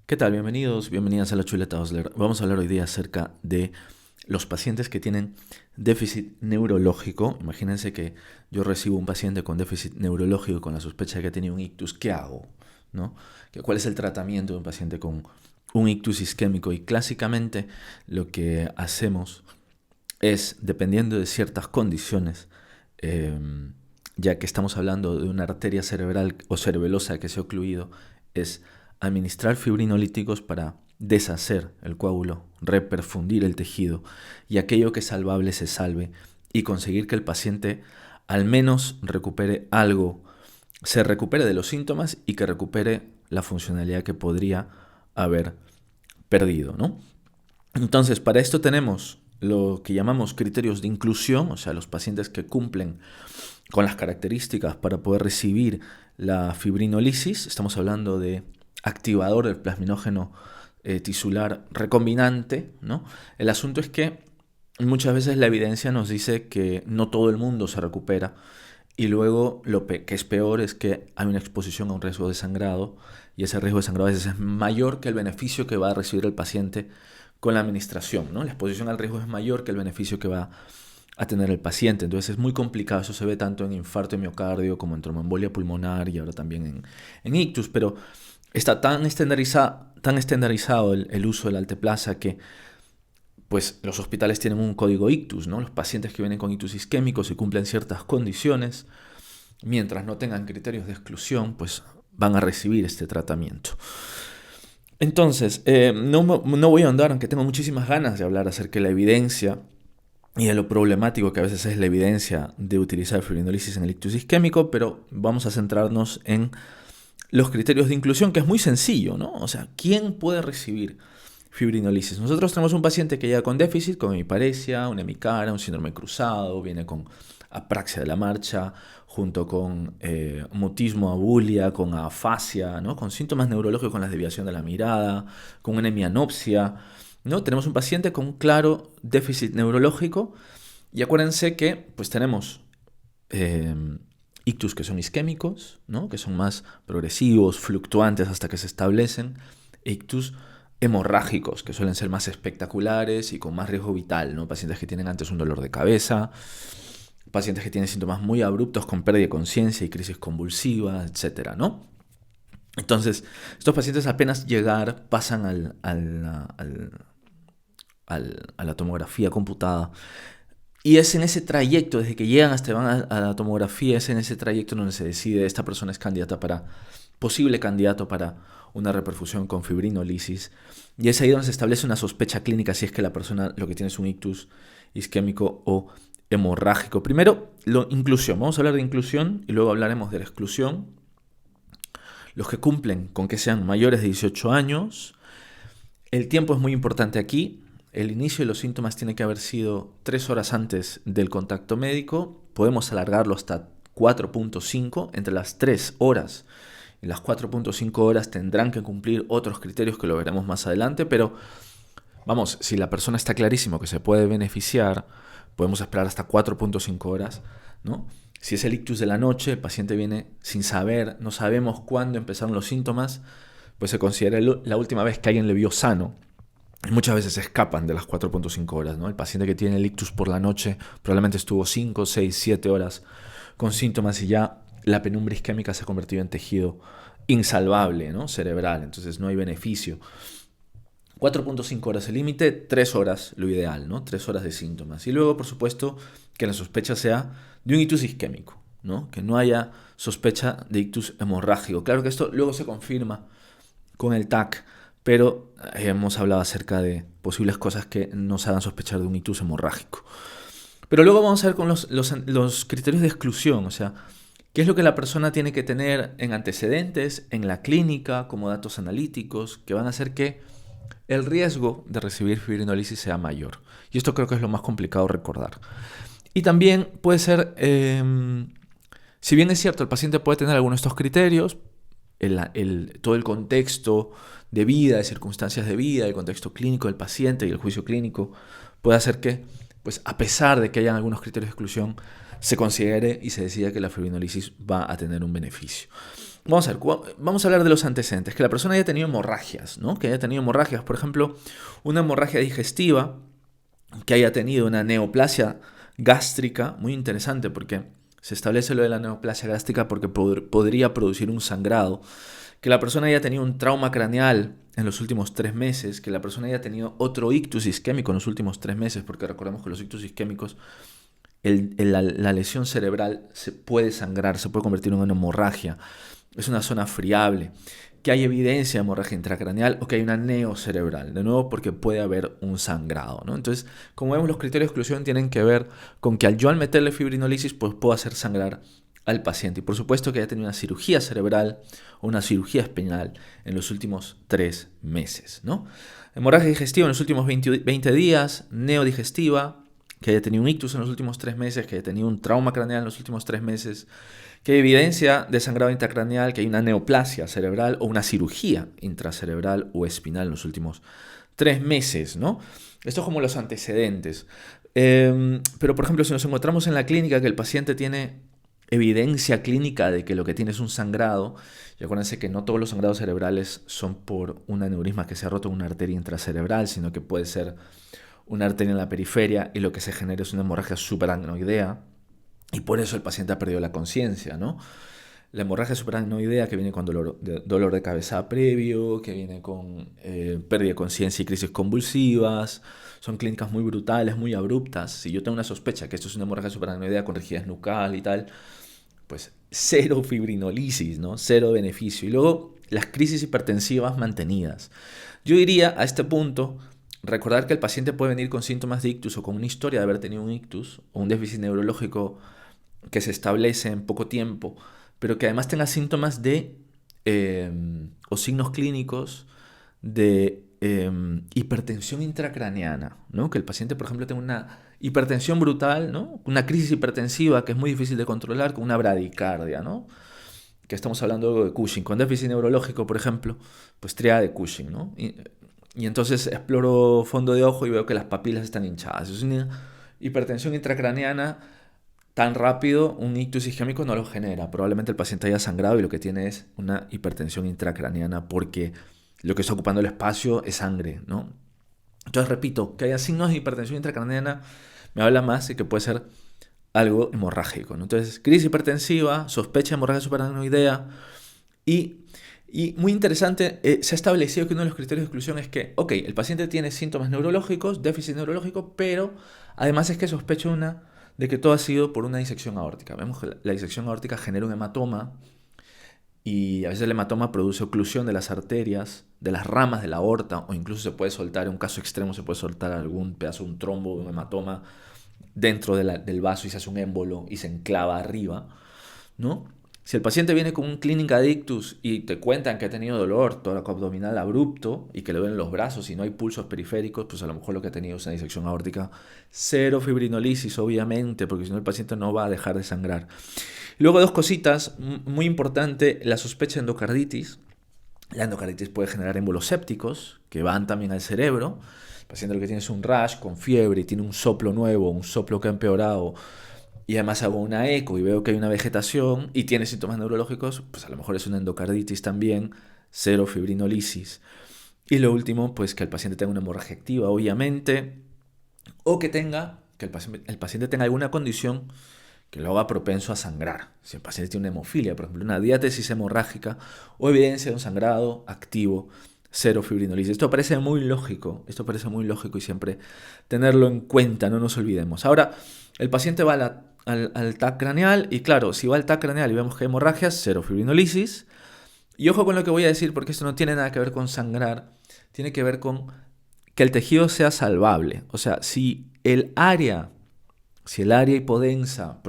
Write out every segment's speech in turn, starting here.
¿Qué tal? Bienvenidos, bienvenidas a la Chuleta Osler. Vamos a hablar hoy día acerca de los pacientes que tienen déficit neurológico. Imagínense que yo recibo un paciente con déficit neurológico con la sospecha de que ha tenido un ictus. ¿Qué hago? ¿No? ¿Cuál es el tratamiento de un paciente con un ictus isquémico? Y clásicamente lo que hacemos es, dependiendo de ciertas condiciones, eh, ya que estamos hablando de una arteria cerebral o cerebelosa que se ha ocluido, es administrar fibrinolíticos para deshacer el coágulo, reperfundir el tejido y aquello que es salvable se salve y conseguir que el paciente al menos recupere algo, se recupere de los síntomas y que recupere la funcionalidad que podría haber perdido, ¿no? Entonces, para esto tenemos lo que llamamos criterios de inclusión, o sea, los pacientes que cumplen con las características para poder recibir la fibrinolisis. Estamos hablando de activador del plasminógeno tisular recombinante, ¿no? El asunto es que muchas veces la evidencia nos dice que no todo el mundo se recupera y luego lo que es peor es que hay una exposición a un riesgo de sangrado y ese riesgo de sangrado a veces es mayor que el beneficio que va a recibir el paciente con la administración, ¿no? La exposición al riesgo es mayor que el beneficio que va a tener el paciente. Entonces es muy complicado. Eso se ve tanto en infarto de miocardio como en tromboembolia pulmonar y ahora también en ictus. Pero está tan estandarizado el uso del alteplasa que pues los hospitales tienen un código ictus, ¿no? Los pacientes que vienen con ictus isquémicos y cumplen ciertas condiciones, mientras no tengan criterios de exclusión, pues van a recibir este tratamiento. Entonces, no voy a ahondar, aunque tengo muchísimas ganas de hablar acerca de la evidencia y de lo problemático que a veces es la evidencia de utilizar fibrinolisis en el ictus isquémico, pero vamos a centrarnos en los criterios de inclusión, que es muy sencillo, ¿no? O sea, ¿quién puede recibir fibrinolisis? Nosotros tenemos un paciente que llega con déficit, con hemiparesia, una hemicara, un síndrome cruzado, viene con apraxia de la marcha, junto con mutismo, abulia, con afasia, ¿no? Con síntomas neurológicos, con la desviación de la mirada, con una hemianopsia, ¿no? Tenemos un paciente con un claro déficit neurológico y acuérdense que pues tenemos eh, ictus que son isquémicos, ¿no? Que son más progresivos, fluctuantes hasta que se establecen, ictus hemorrágicos, que suelen ser más espectaculares y con más riesgo vital, ¿no? Pacientes que tienen antes un dolor de cabeza, pacientes que tienen síntomas muy abruptos con pérdida de conciencia y crisis convulsiva, etcétera, ¿no? Entonces, estos pacientes apenas llegar pasan a la tomografía computada. Y es en ese trayecto, desde que llegan hasta van a la tomografía, es en ese trayecto donde se decide esta persona es candidata para, posible candidato para una reperfusión con fibrinolisis. Y es ahí donde se establece una sospecha clínica si es que la persona lo que tiene es un ictus isquémico o hemorrágico. Primero, inclusión. Vamos a hablar de inclusión y luego hablaremos de la exclusión. Los que cumplen con que sean mayores de 18 años. El tiempo es muy importante aquí. El inicio de los síntomas tiene que haber sido 3 horas antes del contacto médico. Podemos alargarlo hasta 4.5. Entre las 3 horas y las 4.5 horas tendrán que cumplir otros criterios que lo veremos más adelante, pero vamos, si la persona está clarísimo que se puede beneficiar, podemos esperar hasta 4.5 horas, ¿no? Si es el ictus de la noche, el paciente viene sin saber, no sabemos cuándo empezaron los síntomas, pues se considera la última vez que alguien le vio sano. Y muchas veces se escapan de las 4.5 horas, ¿no? El paciente que tiene el ictus por la noche probablemente estuvo 5, 6, 7 horas con síntomas y ya la penumbra isquémica se ha convertido en tejido insalvable, ¿no? Cerebral, entonces no hay beneficio. 4.5 horas el límite, 3 horas lo ideal, ¿no? 3 horas de síntomas. Y luego, por supuesto, que la sospecha sea de un ictus isquémico, ¿no? Que no haya sospecha de ictus hemorrágico. Claro que esto luego se confirma con el TAC, pero hemos hablado acerca de posibles cosas que nos hagan sospechar de un ictus hemorrágico. Pero luego vamos a ver con los criterios de exclusión, o sea, qué es lo que la persona tiene que tener en antecedentes, en la clínica, como datos analíticos, que van a hacer que el riesgo de recibir fibrinolisis sea mayor. Y esto creo que es lo más complicado recordar. Y también puede ser, si bien es cierto, el paciente puede tener algunos de estos criterios, todo el contexto de vida, de circunstancias de vida, el contexto clínico del paciente y el juicio clínico, puede hacer que, pues, a pesar de que hayan algunos criterios de exclusión, se considere y se decida que la fibrinolisis va a tener un beneficio. vamos a hablar de los antecedentes. Que la persona haya tenido hemorragias, ¿no? Que haya tenido hemorragias, por ejemplo, una hemorragia digestiva, que haya tenido una neoplasia gástrica, muy interesante porque se establece lo de la neoplasia gástrica porque podría producir un sangrado, que la persona haya tenido un trauma craneal en los últimos 3 meses, que la persona haya tenido otro ictus isquémico en los últimos 3 meses, porque recordemos que los ictus isquémicos, la lesión cerebral se puede sangrar, se puede convertir en una hemorragia, es una zona friable, que hay evidencia de hemorragia intracraneal o que hay una neocerebral, de nuevo porque puede haber un sangrado, ¿no? Entonces, como vemos, los criterios de exclusión tienen que ver con que al meterle fibrinolisis, pues puedo hacer sangrar al paciente. Y por supuesto que haya tenido una cirugía cerebral o una cirugía espinal en los últimos 3 meses, ¿no? Hemorragia digestiva en los últimos 20 días, neodigestiva, que haya tenido un ictus en los últimos 3 meses, que haya tenido un trauma craneal en los últimos 3 meses, que hay evidencia de sangrado intracraneal, que hay una neoplasia cerebral o una cirugía intracerebral o espinal en los últimos 3 meses, ¿no? Esto es como los antecedentes. Pero, por ejemplo, si nos encontramos en la clínica que el paciente tiene evidencia clínica de que lo que tiene es un sangrado, y acuérdense que no todos los sangrados cerebrales son por un aneurisma que se ha roto en una arteria intracerebral, sino que puede ser una arteria en la periferia y lo que se genera es una hemorragia subaracnoidea, y por eso el paciente ha perdido la conciencia, ¿no? La hemorragia subaracnoidea que viene con dolor de cabeza previo, que viene con pérdida de conciencia y crisis convulsivas, son clínicas muy brutales, muy abruptas. Si yo tengo una sospecha que esto es una hemorragia subaracnoidea con rigidez nucal y tal, pues cero fibrinolisis, ¿no? Cero beneficio. Y luego las crisis hipertensivas mantenidas. Yo diría a este punto, recordar que el paciente puede venir con síntomas de ictus o con una historia de haber tenido un ictus o un déficit neurológico que se establece en poco tiempo, pero que además tenga síntomas de o signos clínicos de hipertensión intracraneana, ¿no? Que el paciente, por ejemplo, tenga una hipertensión brutal, ¿no? Una crisis hipertensiva que es muy difícil de controlar con una bradicardia, ¿no? Que estamos hablando de Cushing. Con déficit neurológico, por ejemplo, pues tríada de Cushing, ¿no? Y entonces exploro fondo de ojo y veo que las papilas están hinchadas. Es una hipertensión intracraneana. Tan rápido un ictus isquémico no lo genera. Probablemente el paciente haya sangrado y lo que tiene es una hipertensión intracraneana porque lo que está ocupando el espacio es sangre, ¿no? Entonces, repito, que haya signos de hipertensión intracraneana me habla más de que puede ser algo hemorrágico, ¿no? Entonces, crisis hipertensiva, sospecha de hemorragia subaracnoidea y muy interesante, se ha establecido que uno de los criterios de exclusión es que, ok, el paciente tiene síntomas neurológicos, déficit neurológico, pero además es que sospecho de que todo ha sido por una disección aórtica. Vemos que la disección aórtica genera un hematoma y a veces el hematoma produce oclusión de las arterias, de las ramas de la aorta, o incluso se puede soltar, en un caso extremo se puede soltar algún pedazo de un trombo, de un hematoma dentro del vaso y se hace un émbolo y se enclava arriba, ¿no? Si el paciente viene con un clínica de ictus y te cuentan que ha tenido dolor tóraco-abdominal abrupto y que le duelen los brazos y no hay pulsos periféricos, pues a lo mejor lo que ha tenido es una disección aórtica. Cero fibrinolisis, obviamente, porque si no el paciente no va a dejar de sangrar. Luego 2 cositas, muy importante, la sospecha de endocarditis. La endocarditis puede generar émbolos sépticos que van también al cerebro. El paciente lo que tiene es un rash con fiebre y tiene un soplo nuevo, un soplo que ha empeorado, y además hago una eco y veo que hay una vegetación y tiene síntomas neurológicos, pues a lo mejor es una endocarditis también, cero fibrinolisis. Y lo último, pues que el paciente tenga una hemorragia activa, obviamente, o que el paciente tenga alguna condición que lo haga propenso a sangrar. Si el paciente tiene una hemofilia, por ejemplo, una diátesis hemorrágica o evidencia de un sangrado activo, cero fibrinolisis. Esto parece muy lógico y siempre tenerlo en cuenta, no nos olvidemos. Ahora, el paciente va al TAC craneal y claro, si va al TAC craneal y vemos que hay hemorragias, cero fibrinolisis. Y ojo con lo que voy a decir porque esto no tiene nada que ver con sangrar, tiene que ver con que el tejido sea salvable. O sea, si el área hipodensa,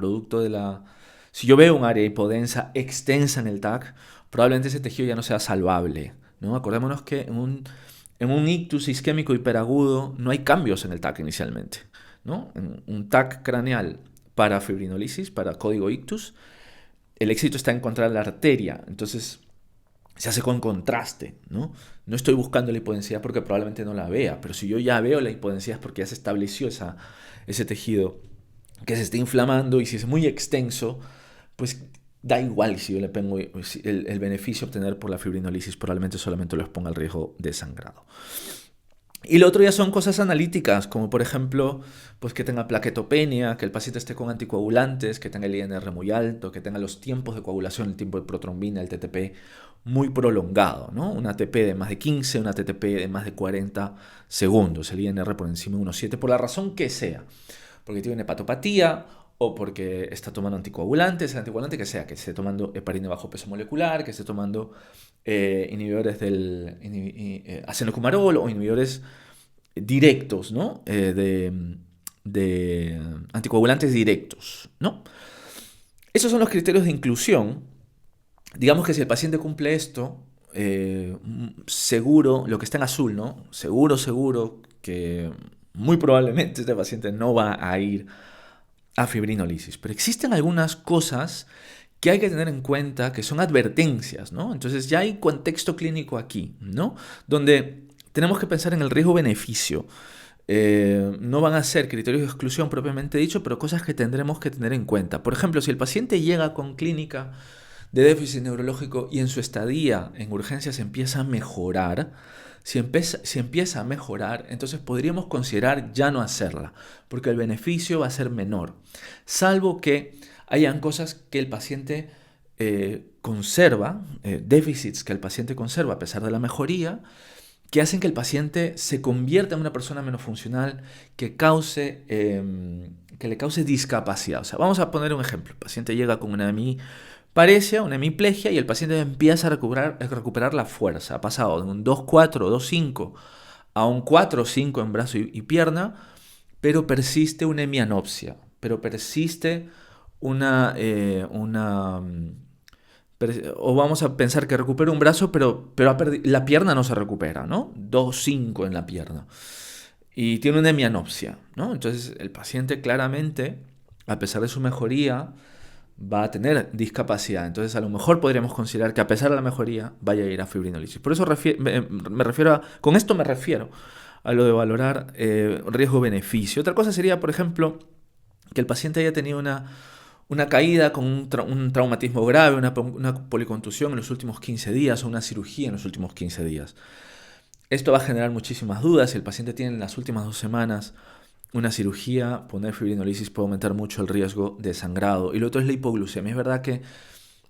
si yo veo un área hipodensa extensa en el TAC, probablemente ese tejido ya no sea salvable, ¿no? Acordémonos que en un ictus isquémico hiperagudo no hay cambios en el TAC inicialmente, ¿no? En un TAC craneal para fibrinolisis, para código ictus, el éxito está en encontrar la arteria, entonces se hace con contraste, ¿no? No estoy buscando la hipodensidad porque probablemente no la vea, pero si yo ya veo la hipodensidad es porque ya se estableció ese tejido que se está inflamando y si es muy extenso, pues da igual si yo le pongo el beneficio a obtener por la fibrinolisis, probablemente solamente lo exponga al riesgo de sangrado. Y lo otro ya son cosas analíticas, como por ejemplo, pues que tenga plaquetopenia, que el paciente esté con anticoagulantes, que tenga el INR muy alto, que tenga los tiempos de coagulación, el tiempo de protrombina, el TTP, muy prolongado, ¿no? Una ATP de más de 15, una TTP de más de 40 segundos, el INR por encima de 1,7, por la razón que sea, porque tiene hepatopatía o porque está tomando anticoagulantes, el anticoagulante que esté tomando heparina bajo peso molecular, que esté tomando inhibidores del acenocumarol o inhibidores directos, ¿no? De anticoagulantes directos, ¿no? Esos son los criterios de inclusión. Digamos que si el paciente cumple esto, seguro, lo que está en azul, ¿no? Seguro que muy probablemente este paciente no va a ir a fibrinolisis. Pero existen algunas cosas que hay que tener en cuenta que son advertencias, ¿no? Entonces ya hay contexto clínico aquí, ¿no? Donde tenemos que pensar en el riesgo-beneficio. No van a ser criterios de exclusión propiamente dicho, pero cosas que tendremos que tener en cuenta. Por ejemplo, si el paciente llega con clínica de déficit neurológico y en su estadía en urgencias empieza a mejorar, si empieza a mejorar, entonces podríamos considerar ya no hacerla, porque el beneficio va a ser menor, salvo que hayan cosas que el paciente conserva, déficits que el paciente conserva a pesar de la mejoría, que hacen que el paciente se convierta en una persona menos funcional que le cause discapacidad. O sea, vamos a poner un ejemplo. El paciente llega con una hemiparesia, una hemiplegia, y el paciente empieza a recuperar la fuerza. Ha pasado de un 2,4, 2,5 a un 4,5 en brazo y pierna, pero persiste una hemianopsia, pero persiste o vamos a pensar que recupera un brazo, pero la pierna no se recupera, ¿no? 2,5 en la pierna. Y tiene una hemianopsia, ¿no? Entonces el paciente claramente, a pesar de su mejoría, va a tener discapacidad. Entonces a lo mejor podríamos considerar que a pesar de la mejoría vaya a ir a fibrinolisis. Por eso con esto me refiero a lo de valorar riesgo-beneficio. Otra cosa sería, por ejemplo, que el paciente haya tenido una caída con un traumatismo grave, una policontusión en los últimos 15 días o una cirugía en los últimos 15 días. Esto va a generar muchísimas dudas. Si el paciente tiene en las últimas 2 semanas una cirugía, poner fibrinolisis puede aumentar mucho el riesgo de sangrado. Y lo otro es la hipoglucemia. Es verdad que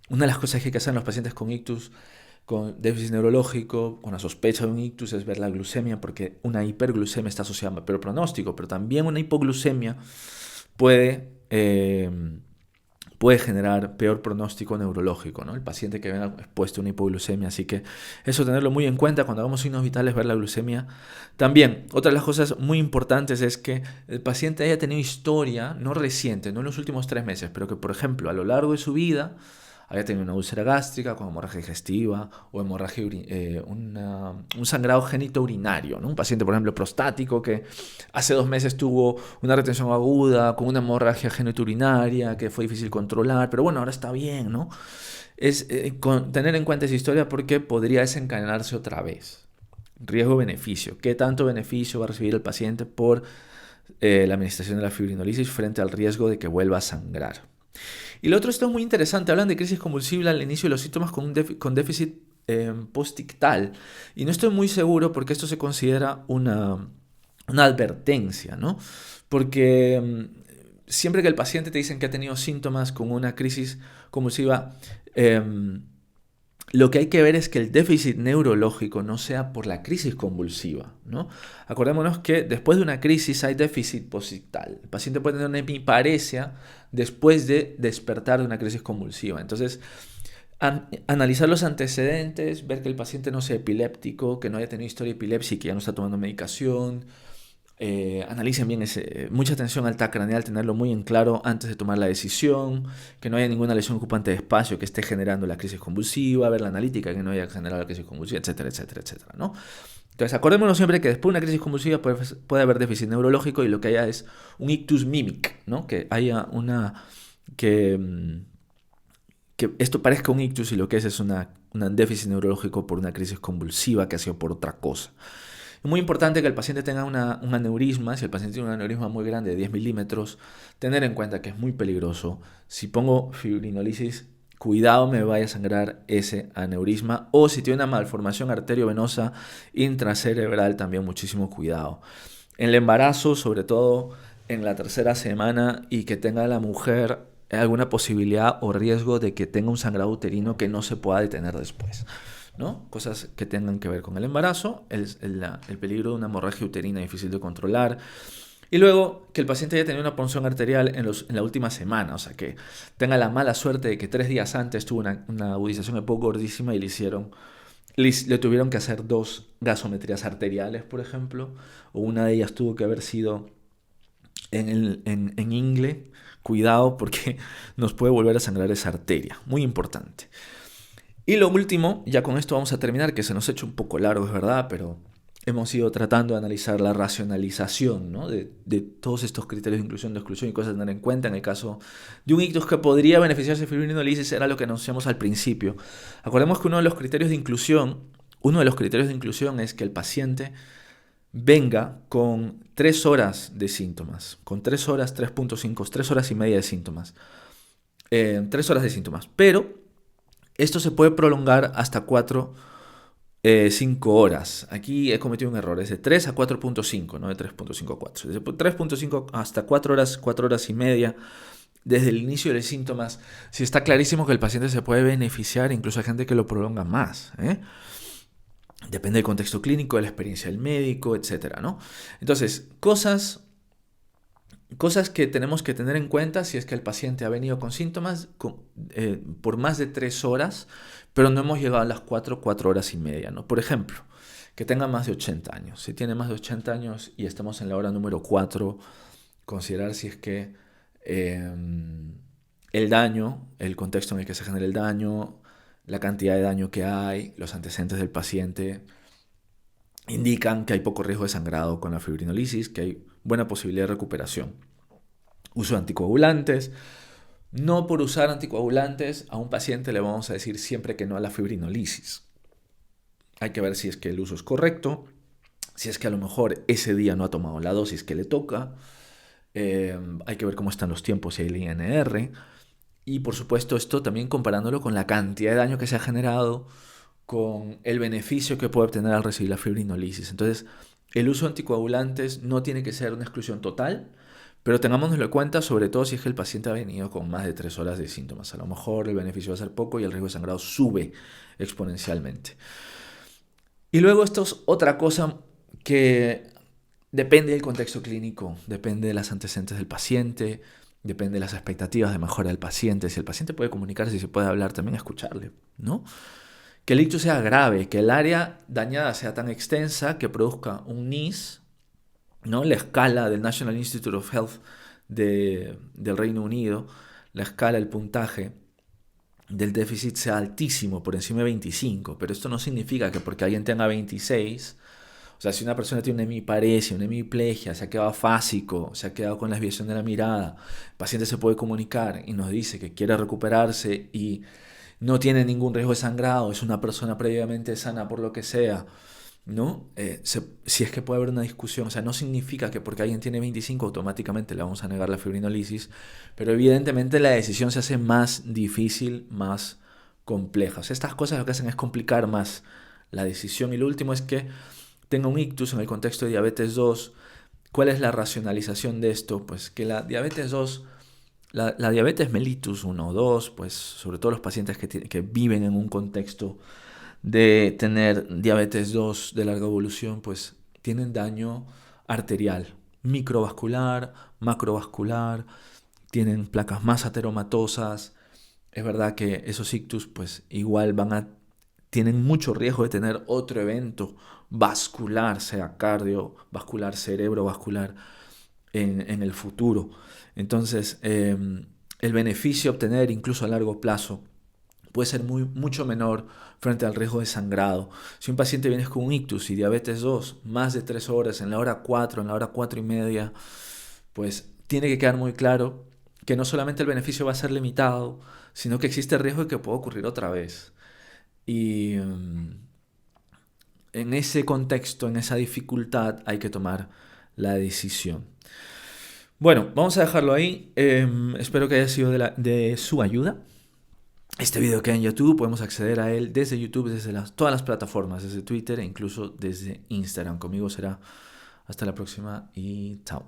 una de las cosas que hay que hacer en los pacientes con ictus, con déficit neurológico, con la sospecha de un ictus, es ver la glucemia, porque una hiperglucemia está asociada a peor pronóstico, pero también una hipoglucemia puede generar peor pronóstico neurológico, ¿no? El paciente que venga expuesto a una hipoglucemia. Así que eso tenerlo muy en cuenta cuando hagamos signos vitales, ver la glucemia. También, otra de las cosas muy importantes es que el paciente haya tenido historia, no reciente, no en los últimos 3 meses, pero que, por ejemplo, a lo largo de su vida haya tenido una úlcera gástrica con hemorragia digestiva o hemorragia un sangrado genitourinario, ¿no? Un paciente, por ejemplo, prostático que hace 2 meses tuvo una retención aguda con una hemorragia genitourinaria que fue difícil controlar, pero bueno, ahora está bien, ¿no? Es tener en cuenta esa historia porque podría desencadenarse otra vez. Riesgo-beneficio. ¿Qué tanto beneficio va a recibir el paciente por la administración de la fibrinolisis frente al riesgo de que vuelva a sangrar? Y lo otro, esto es muy interesante, hablan de crisis convulsiva al inicio de los síntomas con déficit postictal. Y no estoy muy seguro porque esto se considera una advertencia, ¿no? Porque siempre que el paciente te dicen que ha tenido síntomas con una crisis convulsiva, lo que hay que ver es que el déficit neurológico no sea por la crisis convulsiva, ¿no? Acordémonos que después de una crisis hay déficit postictal. El paciente puede tener una hemiparesia después de despertar de una crisis convulsiva. Entonces, analizar los antecedentes, ver que el paciente no sea epiléptico, que no haya tenido historia de epilepsia y que ya no está tomando medicación. Analicen bien mucha atención al TAC craneal, tenerlo muy en claro antes de tomar la decisión, que no haya ninguna lesión ocupante de espacio que esté generando la crisis convulsiva, ver la analítica que no haya generado la crisis convulsiva, etcétera, etcétera, etcétera, ¿no? Entonces, acordémonos siempre que después de una crisis convulsiva puede haber déficit neurológico y lo que haya es un ictus mímic, ¿no? Que haya que esto parezca un ictus y lo que es un déficit neurológico por una crisis convulsiva que ha sido por otra cosa. Es muy importante que el paciente tenga un aneurisma. Si el paciente tiene un aneurisma muy grande de 10 milímetros, tener en cuenta que es muy peligroso. Si pongo fibrinolisis cuidado me vaya a sangrar ese aneurisma. O si tiene una malformación arteriovenosa intracerebral, también muchísimo cuidado. En el embarazo, sobre todo en la tercera semana, y que tenga la mujer alguna posibilidad o riesgo de que tenga un sangrado uterino que no se pueda detener después, ¿no? Cosas que tengan que ver con el embarazo, el peligro de una hemorragia uterina difícil de controlar. Y luego que el paciente haya tenido una punción arterial en la última semana, o sea, que tenga la mala suerte de que 3 días antes tuvo una agudización EPOC gordísima y le tuvieron que hacer 2 gasometrías arteriales, por ejemplo, o una de ellas tuvo que haber sido en ingle. Cuidado porque nos puede volver a sangrar esa arteria, muy importante. Y lo último, ya con esto vamos a terminar, que se nos ha hecho un poco largo, es verdad, pero hemos ido tratando de analizar la racionalización, ¿no? de todos estos criterios de inclusión, de exclusión y cosas a tener en cuenta en el caso de un ictus que podría beneficiarse de fibrinolisis. Era lo que anunciamos al principio. Acordemos que uno de los criterios de inclusión es que el paciente venga con 3 horas de síntomas, con 3 horas, 3.5, 3 horas y media de síntomas, 3 horas de síntomas, pero esto se puede prolongar hasta 5 horas. Aquí he cometido un error, es de 3 a 4.5, no de 3.5 a 4. Desde 3.5 hasta 4 horas y media, desde el inicio de los síntomas. Si está clarísimo que el paciente se puede beneficiar, incluso hay gente que lo prolonga más, ¿eh? Depende del contexto clínico, de la experiencia del médico, etcétera, ¿no? Entonces, cosas que tenemos que tener en cuenta si es que el paciente ha venido con síntomas por más de 3 horas, pero no hemos llegado a las 4 horas y media, ¿no? Por ejemplo, que tenga más de 80 años. Si tiene más de 80 años y estamos en la hora número 4, considerar si es que el daño, el contexto en el que se genera el daño, la cantidad de daño que hay, los antecedentes del paciente indican que hay poco riesgo de sangrado con la fibrinolisis, que hay buena posibilidad de recuperación. Uso de anticoagulantes. No por usar anticoagulantes a un paciente le vamos a decir siempre que no a la fibrinolisis. Hay que ver si es que el uso es correcto, si es que a lo mejor ese día no ha tomado la dosis que le toca. Hay que ver cómo están los tiempos y el INR. Y por supuesto esto también comparándolo con la cantidad de daño que se ha generado, con el beneficio que puede obtener al recibir la fibrinolisis. Entonces, el uso de anticoagulantes no tiene que ser una exclusión total, pero tengámoslo en cuenta, sobre todo si es que el paciente ha venido con más de 3 horas de síntomas. A lo mejor el beneficio va a ser poco y el riesgo de sangrado sube exponencialmente. Y luego esto es otra cosa que depende del contexto clínico, depende de los antecedentes del paciente, depende de las expectativas de mejora del paciente. Si el paciente puede comunicarse, si se puede hablar, también escucharle, ¿no? Que el ictus sea grave, que el área dañada sea tan extensa que produzca un NIS, ¿no? La escala del National Institute of Health del Reino Unido, la escala, el puntaje del déficit sea altísimo, por encima de 25, pero esto no significa que porque alguien tenga 26, o sea, si una persona tiene una hemiparesia, una hemiplegia, se ha quedado fásico, se ha quedado con la desviación de la mirada, el paciente se puede comunicar y nos dice que quiere recuperarse y no tiene ningún riesgo de sangrado, es una persona previamente sana por lo que sea, ¿no? Si es que puede haber una discusión, o sea, no significa que porque alguien tiene 25 automáticamente le vamos a negar la fibrinolisis, pero evidentemente la decisión se hace más difícil, más compleja. O sea, estas cosas lo que hacen es complicar más la decisión. Y lo último es que tenga un ictus en el contexto de diabetes 2. ¿Cuál es la racionalización de esto? Pues que la diabetes 2, la diabetes mellitus 1 o 2, pues sobre todo los pacientes que viven en un contexto de tener diabetes 2 de larga evolución, pues tienen daño arterial, microvascular, macrovascular, tienen placas más ateromatosas. Es verdad que esos ictus pues igual tienen mucho riesgo de tener otro evento vascular, sea cardiovascular, cerebrovascular, en el futuro. Entonces, el beneficio a obtener incluso a largo plazo puede ser mucho menor frente al riesgo de sangrado. Si un paciente viene con un ictus y diabetes 2, más de 3 horas, en la hora 4, en la hora 4 y media, pues tiene que quedar muy claro que no solamente el beneficio va a ser limitado, sino que existe el riesgo de que pueda ocurrir otra vez. Y en ese contexto, en esa dificultad, hay que tomar la decisión. Bueno, vamos a dejarlo ahí. Espero que haya sido de su ayuda. Este video queda en YouTube, podemos acceder a él desde YouTube, desde todas las plataformas, desde Twitter e incluso desde Instagram. Conmigo será hasta la próxima y chao.